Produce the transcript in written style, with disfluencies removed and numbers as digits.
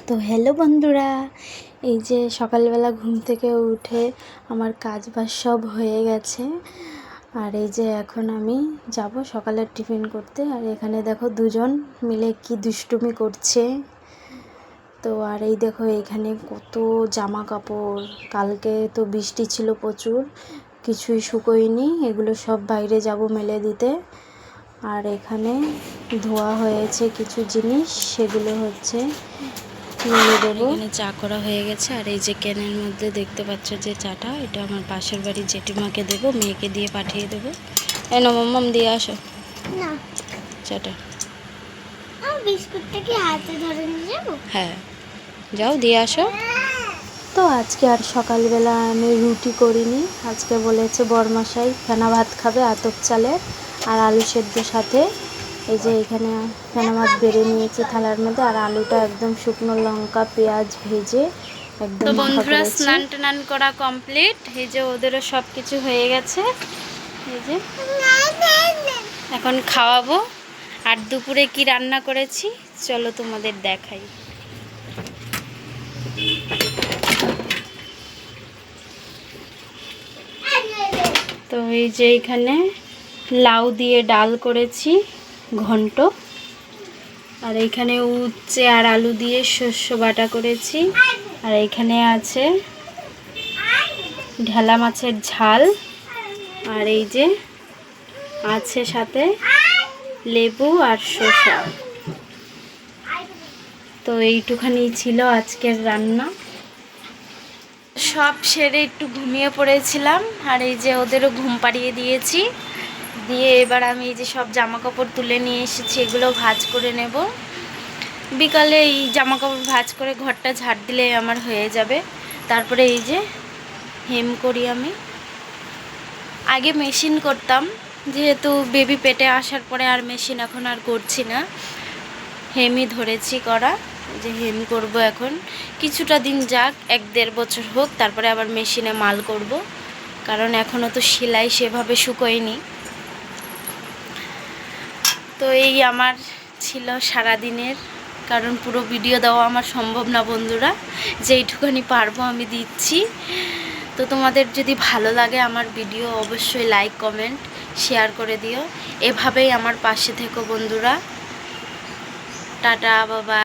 তো হ্যালো বন্ধুরা, এই যে সকালবেলা ঘুম থেকে উঠে আমার কাজ বাজ সব হয়ে গেছে। আর এই যে এখন আমি যাব সকালের টিফিন করতে। আর এখানে দেখো দুজন মিলে কি দুষ্টুমি করছে। তো আর এই দেখো এইখানে কত জামা কাপড়, কালকে তো বৃষ্টি ছিল প্রচুর, কিছুই শুকোয়নি, এগুলো সব বাইরে যাব মেলে দিতে। আর এখানে ধোয়া হয়েছে কিছু জিনিস, সেগুলো হচ্ছে মেলে দেবো। এখানে চা করা হয়ে গেছে। আর এই যে ক্যানের মধ্যে দেখতে পাচ্ছ যে চাটা, এটা আমার পাশের বাড়ির জেঠিমাকে দেবো, মেয়েকে দিয়ে পাঠিয়ে দেবো। এই না মাম্মাম দিয়ে আসো না চাটা। বিস্কুটটা কি হাতে ধরে নিয়ে যাবো? হ্যাঁ যাও দিয়ে আসো। তো আজকে আর সকালবেলা আমি রুটি করিনি, আজকে বলেছে বরমশাই ফেনা ভাত খাবে আতপ চালের আর আলু সেদ্ধ সাথে। এই যে এখানে ফেনা ভাত বেড়ে নিয়েছি থালার মধ্যে, আর আলুটা একদম শুকনো লঙ্কা পেঁয়াজ ভেজে একদম। তো বন্ধুরা স্নান টান করা কমপ্লিট, এই যে ওদেরও সব কিছু হয়ে গেছে। এই যে এখন খাওয়াবো। আর দুপুরে কি রান্না করেছি চলো তোমাদের দেখাই। তো এই যে এখানে লাউ দিয়ে ডাল করেছি ঘন্ট, আর এইখানে উচ্ছে আর আলু দিয়ে শস্য বাটা করেছি, আর এইখানে আছে ঢেলা মাছের ঝাল, আর এই যে আছে সাথে লেবু আর শসা। তো এইটুখানি ছিল আজকের রান্না। সব সেরে একটু ঘুমিয়ে পড়েছিলাম, আর এই যে ওদেরও ঘুম পাড়িয়ে দিয়েছি। দিয়ে এবার আমি এই যে সব জামা কাপড় তুলে নিয়ে এসেছি, এগুলো ভাঁজ করে নেব। বিকালে এই জামা কাপড় ভাঁজ করে ঘরটা ঝাড় দিলে আমার হয়ে যাবে। তারপরে এই যে হেম করি আমি। আগে মেশিন করতাম, যেহেতু বেবি পেটে আসার পরে আর মেশিন এখন আর করছি না, হেমই ধরেছি করা। যে হেম করব এখন কিছুটা দিন যাক, 1-1.5 বছর হোক, তারপরে আবার মেশিনে মাল করব, কারণ এখনও তো সেলাই সেভাবে শুকোয়নি। তো এই আমার ছিল সারাদিনের, কারণ পুরো ভিডিও দেওয়া আমার সম্ভব না বন্ধুরা, যেইটুখানি পারবো আমি দিচ্ছি। তো তোমাদের যদি ভালো লাগে আমার ভিডিও অবশ্যই লাইক কমেন্ট শেয়ার করে দিও। এভাবেই আমার পাশে থেকো বন্ধুরা। টাটা বাবা।